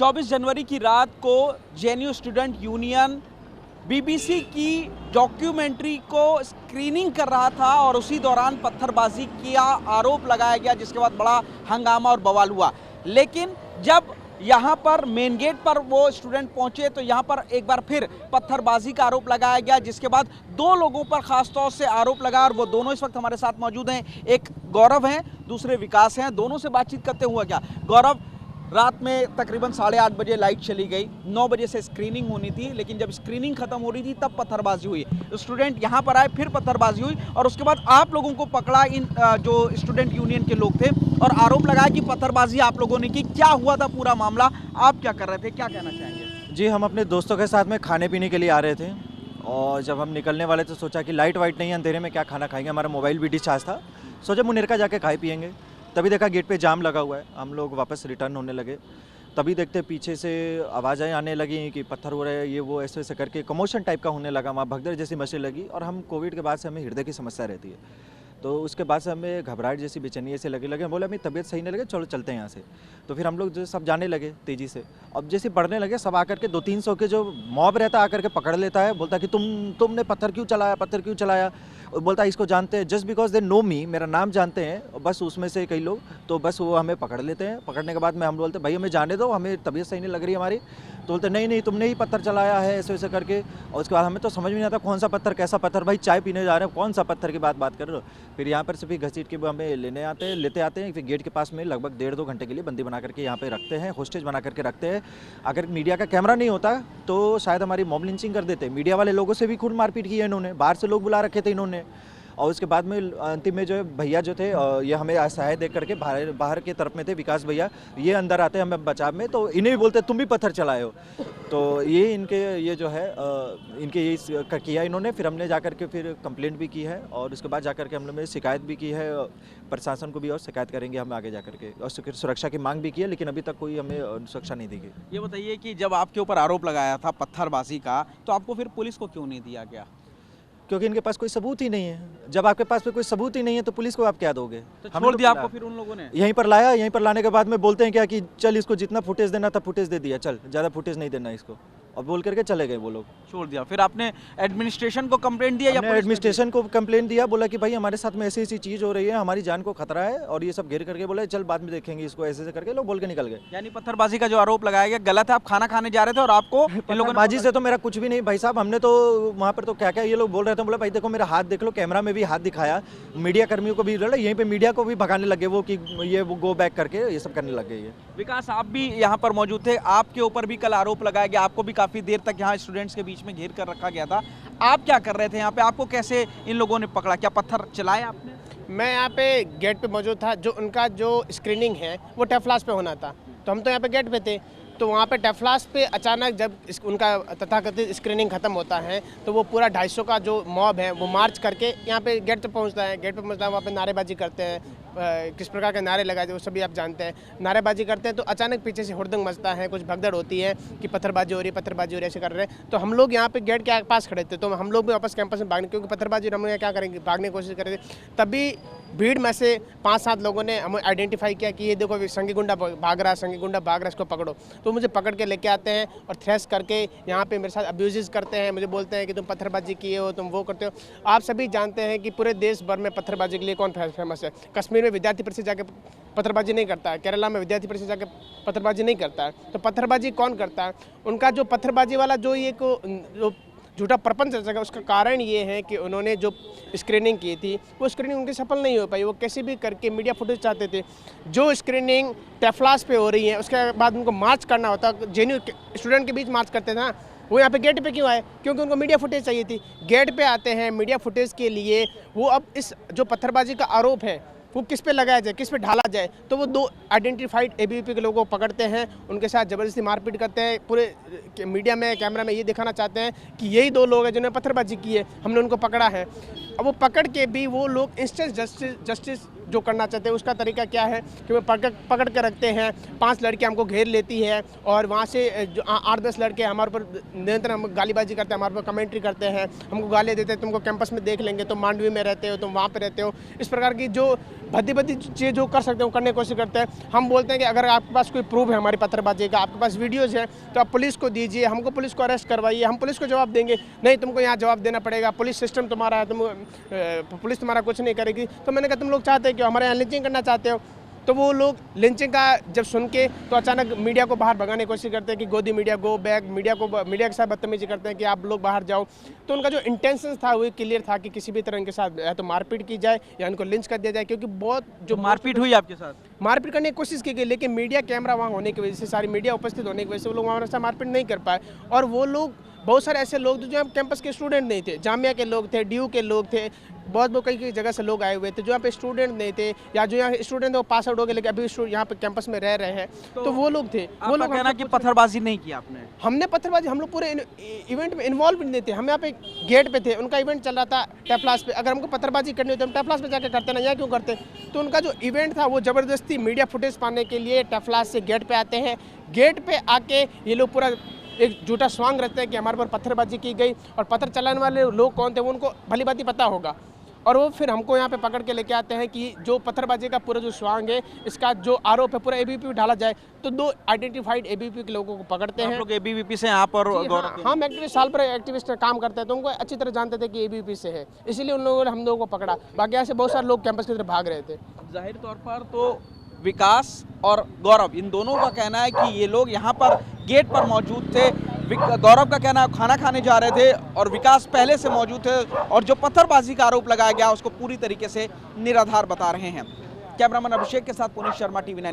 24 जनवरी की रात को जेएनयू स्टूडेंट यूनियन बीबीसी की डॉक्यूमेंट्री को स्क्रीनिंग कर रहा था और उसी दौरान पत्थरबाजी का आरोप लगाया गया, जिसके बाद बड़ा हंगामा और बवाल हुआ। लेकिन जब यहाँ पर मेन गेट पर वो स्टूडेंट पहुंचे तो यहाँ पर एक बार फिर पत्थरबाजी का आरोप लगाया गया, जिसके बाद दो लोगों पर खास तौर से आरोप लगा और वो दोनों इस वक्त हमारे साथ मौजूद हैं। एक गौरव हैं, दूसरे विकास हैं। दोनों से बातचीत करते हुआ क्या गौरव, रात में तकरीबन 8:30 बजे लाइट चली गई, 9 बजे से स्क्रीनिंग होनी थी, लेकिन जब स्क्रीनिंग खत्म हो रही थी तब पत्थरबाजी हुई। स्टूडेंट यहाँ पर आए, फिर पत्थरबाजी हुई और उसके बाद आप लोगों को पकड़ा इन जो स्टूडेंट यूनियन के लोग थे और आरोप लगाया कि पत्थरबाजी आप लोगों ने की। क्या हुआ था पूरा मामला, आप क्या कर रहे थे, क्या कहना चाहेंगे? जी, हम अपने दोस्तों के साथ में खाने पीने के लिए आ रहे थे और जब हम निकलने वाले तो सोचा कि लाइट वाइट नहीं है, अंधेरे में क्या खाना खाएंगे, हमारा मोबाइल भी डिस्चार्ज था। सोचा मुनेरका जाके खाए पिएंगे। तभी देखा गेट पे जाम लगा हुआ है, हम लोग वापस रिटर्न होने लगे। तभी देखते पीछे से आवाज़ें आने लगी कि पत्थर हो रहे हैं, ये वो ऐसे ऐसे करके कमोशन टाइप का होने लगा। वहाँ भगदड़ जैसी मचने लगी और हम कोविड के बाद से हमें हृदय की समस्या रहती है, तो उसके बाद से हमें घबराहट जैसी बेचैनी ऐसे लगे बोले हमें तबीयत सही नहीं लगे, चलो चलते हैं यहाँ से। तो फिर हम लोग जो सब जाने लगे तेज़ी से। अब जैसे बढ़ने लगे सब आकर के 200-300 के जो मॉब रहता है आकर के पकड़ लेता है, बोलता है कि तुमने पत्थर क्यों चलाया। और बोलता है इसको जानते हैं, जस्ट बिकॉज दे नो मी, मेरा नाम जानते हैं बस उसमें से कई लोग, तो बस वो हमें पकड़ लेते हैं। पकड़ने के बाद में हम बोलते भाई हमें जाने दो, हमें तबीयत सही नहीं लग रही हमारी। तो बोलते नहीं तुमने ही पत्थर चलाया है, ऐसे वैसे करके। और उसके बाद हमें तो समझ में नहीं आता कौन सा पत्थर कैसा पत्थर, भाई चाय पीने जा रहे हैं कौन सा पत्थर की बात कर रहे हो। फिर यहाँ पर से भी घसीट के हमें लेते आते हैं। फिर गेट के पास में लगभग 1.5-2 घंटे के लिए बंदी बना करके यहाँ पे रखते हैं, होस्टेज बना करके रखते हैं। अगर मीडिया का कैमरा नहीं होता तो शायद हमारी मॉब लिंचिंग कर देते। मीडिया वाले लोगों से भी खूब मारपीट की है इन्होंने, बाहर से लोग बुला रखे थे इन्होंने। और उसके बाद में अंतिम में जो है भैया जो थे ये हमें असहाय देख करके बाहर की तरफ में थे, विकास भैया, ये अंदर आते हैं हमें बचाव में, तो इन्हें भी बोलते तुम भी पत्थर चलाए हो। तो ये इनके ये जो है इनके ये किया इन्होंने। फिर हमने जाकर के फिर कंप्लेंट भी की है और उसके बाद जाकर के हम लोग ने शिकायत भी की है प्रशासन को भी, और शिकायत करेंगे हम आगे जाकर के, और सुरक्षा की मांग भी की है, लेकिन अभी तक कोई हमें सुरक्षा नहीं दी गई। ये बताइए कि जब आपके ऊपर आरोप लगाया था पत्थरबाजी का, तो आपको फिर पुलिस को क्यों नहीं दिया गया? क्योंकि इनके पास कोई सबूत ही नहीं है। जब आपके पास कोई सबूत ही नहीं है तो पुलिस को आप क्या दोगे? तो छोड़ दिया आपको फिर उन लोगों ने? यहीं पर लाया, यहीं पर लाने के बाद में बोलते हैं क्या कि चल इसको जितना फुटेज देना था फुटेज दे दिया, चल ज़्यादा फुटेज नहीं देना इसको, और बोल करके चले गए वो लोग, छोड़ दिया। फिर आपने एडमिनिस्ट्रेशन को कंप्लेंट दिया? या एडमिनिस्ट्रेशन को कंप्लेंट दिया, बोला कि भाई हमारे साथ में ऐसी ऐसी चीज़ हो रही है, हमारी जान को खतरा है, और ये सब घेर करके बोले चल बाद में देखेंगे इसको, ऐसे ऐसे करके लोग बोल के निकल गए। यानी पत्थरबाजी का जो आरोप लगाया गया गलत है। आप खाना खाने जा रहे थे और आपको इन लोगों ने? बाजी से तो मेरा कुछ भी नहीं भाई साहब, हमने तो वहाँ पर तो क्या क्या ये लोग बोल रहे थे, बोला भाई देखो मेरा हाथ देख लो, कैमरा में भी हाथ दिखाया, मीडिया कर्मियों को भी, यहीं पे मीडिया को भी भगाने लगे वो कि ये वो गो बैक करके ये सब करने लग गए। ये विकास, आप भी यहाँ पर मौजूद थे, आपके ऊपर भी कल आरोप लगाया गया, आपको भी काफी देर तक यहाँ स्टूडेंट्स के बीच में घेर कर रखा गया था। आप क्या कर रहे थे यहाँ पे? आपको कैसे इन लोगों ने पकड़ा? क्या पत्थर चलाया आपने? मैं यहाँ पे गेट पे मौजूद था। जो उनका जो स्क्रीनिंग है वो टेफ्लास पे होना था, तो हम तो यहाँ पे गेट पे थे। तो वहाँ पे टेफ्लास पे अचानक जब उनका तथाकथित स्क्रीनिंग खत्म होता है तो वो पूरा 250 का जो मॉब है वो मार्च करके यहाँ पे गेट पे पहुँचता है। गेट पे पहुँचता है, वहाँ पे नारेबाजी करते हैं, किस प्रकार के नारे लगाए थे वो सभी आप जानते हैं। नारेबाजी करते हैं तो अचानक पीछे से हुड़दंग मचता है, कुछ भगदड़ होती है कि पत्थरबाजी हो रही है, ऐसे कर रहे हैं। तो हम लोग यहाँ पे गेट के पास खड़े थे, तो हम लोग भी वापस कैंपस में भागने, क्योंकि पत्थरबाजी हम लोग क्या करेंगे, भागने की कोशिश कर रहे थे। तभी भीड़ में से 5-7 लोगों ने हमें आइडेंटिफाई किया कि ये देखो संगी गुंडा भाग रहा है, इसको पकड़ो। तो मुझे पकड़ के लेके आते हैं और थ्रेस करके यहाँ पे मेरे साथ अब्यूजेस करते हैं, मुझे बोलते हैं कि तुम पत्थरबाजी किए हो, तुम वो करते हो। आप सभी जानते हैं कि पूरे देश भर में पत्थरबाजी के लिए कौन फेमस है। कश्मीर में विद्यार्थी परिषद जाके पत्थरबाजी नहीं करता है, केरला में विद्यार्थी परिषद जाके पत्थरबाजी नहीं करता है। तो पत्थरबाजी कौन करता है? उनका जो पत्थरबाजी वाला जो ये झूठा प्रपंच रचा, उसका कारण ये है कि उन्होंने जो स्क्रीनिंग की थी वो स्क्रीनिंग उनकी सफल नहीं हो पाई। वो कैसे भी करके मीडिया फुटेज चाहते थे। जो स्क्रीनिंग टेफ्लास पे हो रही है उसके बाद उनको मार्च करना होता, जेएनयू स्टूडेंट के बीच मार्च करते थे ना, वो यहाँ पे गेट पे क्यों आए? क्योंकि उनको मीडिया फुटेज चाहिए थी। गेट पे आते हैं मीडिया फुटेज के लिए। वो अब इस जो पत्थरबाजी का आरोप है वो किस पे लगाया जाए, किस पे ढाला जाए, तो वो 2 आइडेंटिफाइड एबीवीपी के लोगों को पकड़ते हैं, उनके साथ ज़बरदस्ती मारपीट करते हैं। पूरे मीडिया में कैमरा में ये दिखाना चाहते हैं कि यही 2 लोग हैं जिन्होंने पत्थरबाजी की है, हमने उनको पकड़ा है। अब वो पकड़ के भी वो लोग इंस्टेंट जस्टिस जो करना चाहते हैं उसका तरीका क्या है कि वो पकड़ के रखते हैं। 5 लड़के हमको घेर लेती है और वहाँ से जो 8-10 लड़के हमारे ऊपर निरंतर हम गालीबाजी करते हैं, हमारे ऊपर कमेंट्री करते हैं, हमको गाली देते हैं, तुमको कैंपस में देख लेंगे, तुम मांडवी में रहते हो, तुम वहाँ पे रहते हो। इस प्रकार की जो भद्दी चीज़ जो कर सकते हैं वो करने की कोशिश करते हैं। हम बोलते हैं कि अगर आपके पास कोई प्रूफ है हमारी पत्थरबाजी का, आपके पास वीडियोज़ है, तो आप पुलिस को दीजिए, हमको पुलिस को अरेस्ट करवाइए, हम पुलिस को जवाब देंगे। नहीं, तुमको यहाँ जवाब देना पड़ेगा, पुलिस सिस्टम तुम्हारा है, पुलिस तुम्हारा कुछ नहीं करेगी। तो मैंने कहा तुम लोग चाहते हो कि हमारे यहाँ लिंचिंग करना चाहते हो? तो वो लोग लिंचिंग का जब सुन के तो अचानक मीडिया को बाहर भगाने की कोशिश करते हैं कि गोदी मीडिया गो बैक, मीडिया के साथ बदतमीजी करते हैं कि आप लोग बाहर जाओ। तो उनका जो इंटेंशन था वो क्लियर था कि किसी भी तरह इनके साथ या तो मारपीट की जाए या इनको लिंच कर दिया जाए, क्योंकि बहुत जो मारपीट हुई आपके साथ? मारपीट करने की कोशिश की गई, लेकिन मीडिया कैमरा वहाँ होने की वजह से, सारी मीडिया उपस्थित होने की वजह से वो लोग हमारे साथ मारपीट नहीं कर पाए। और वो लोग बहुत सारे ऐसे लोग जो यहाँ कैंपस के स्टूडेंट नहीं थे, जामिया के लोग थे, ड्यू के लोग थे, बहुत कई जगह से लोग आए हुए थे जो यहाँ पे स्टूडेंट नहीं थे, या जो यहाँ स्टूडेंट थे वो पास आउट हो गए लेकिन अभी यहाँ पे कैंपस में रह रहे हैं, तो वो लोग थे। वो लोग कहना कि पत्थरबाजी नहीं की आपने? हमने पत्थरबाजी, हम लोग पूरे इवेंट में इन्वॉल्व नहीं थे। हम यहाँ पे गेट पे थे, उनका इवेंट चल रहा था टेफ्लास पे। अगर हमको पत्थरबाजी करनी होती तो हम टेफ्लास पे जाकर करते ना, यहाँ क्यों करते? तो उनका जो इवेंट था वो ज़बरदस्ती मीडिया फुटेज पाने के लिए टेफ्लास से गेट पे आते हैं। गेट पे आके ये लोग पूरा एक झूठा स्वांग रखते हैं कि हमारे पर पत्थरबाजी की गई, और पत्थर चलाने वाले लोग कौन थे वो उनको भली भांति पता होगा। और वो फिर हमको यहाँ पे पकड़ के लेके आते हैं कि जो पत्थरबाजी का पूरा जो स्वांग है, इसका जो आरोप है पूरा एबीवीपी ढाला जाए। तो 2 आइडेंटिफाइड एबीवीपी के लोगों को पकड़ते हैं। आप लोग एबीवीपी से यहाँ पर गौरव? हम एक्टिविस्ट, साल पर एक्टिविस्ट काम करते हैं, तो उनको अच्छी तरह जानते थे कि एबीवीपी से है, इसीलिए उन लोगों ने हम लोगों को पकड़ा। बाकी यहाँ से बहुत सारे लोग कैंपस की तरफ भाग रहे थे। जाहिर तौर पर तो विकास और गौरव, इन दोनों का कहना है कि ये लोग यहाँ पर गेट पर मौजूद थे। गौरव का कहना है खाना खाने जा रहे थे और विकास पहले से मौजूद थे, और जो पत्थरबाजी का आरोप लगाया गया उसको पूरी तरीके से निराधार बता रहे हैं। कैमरामैन अभिषेक के साथ पुनीत शर्मा, TV9।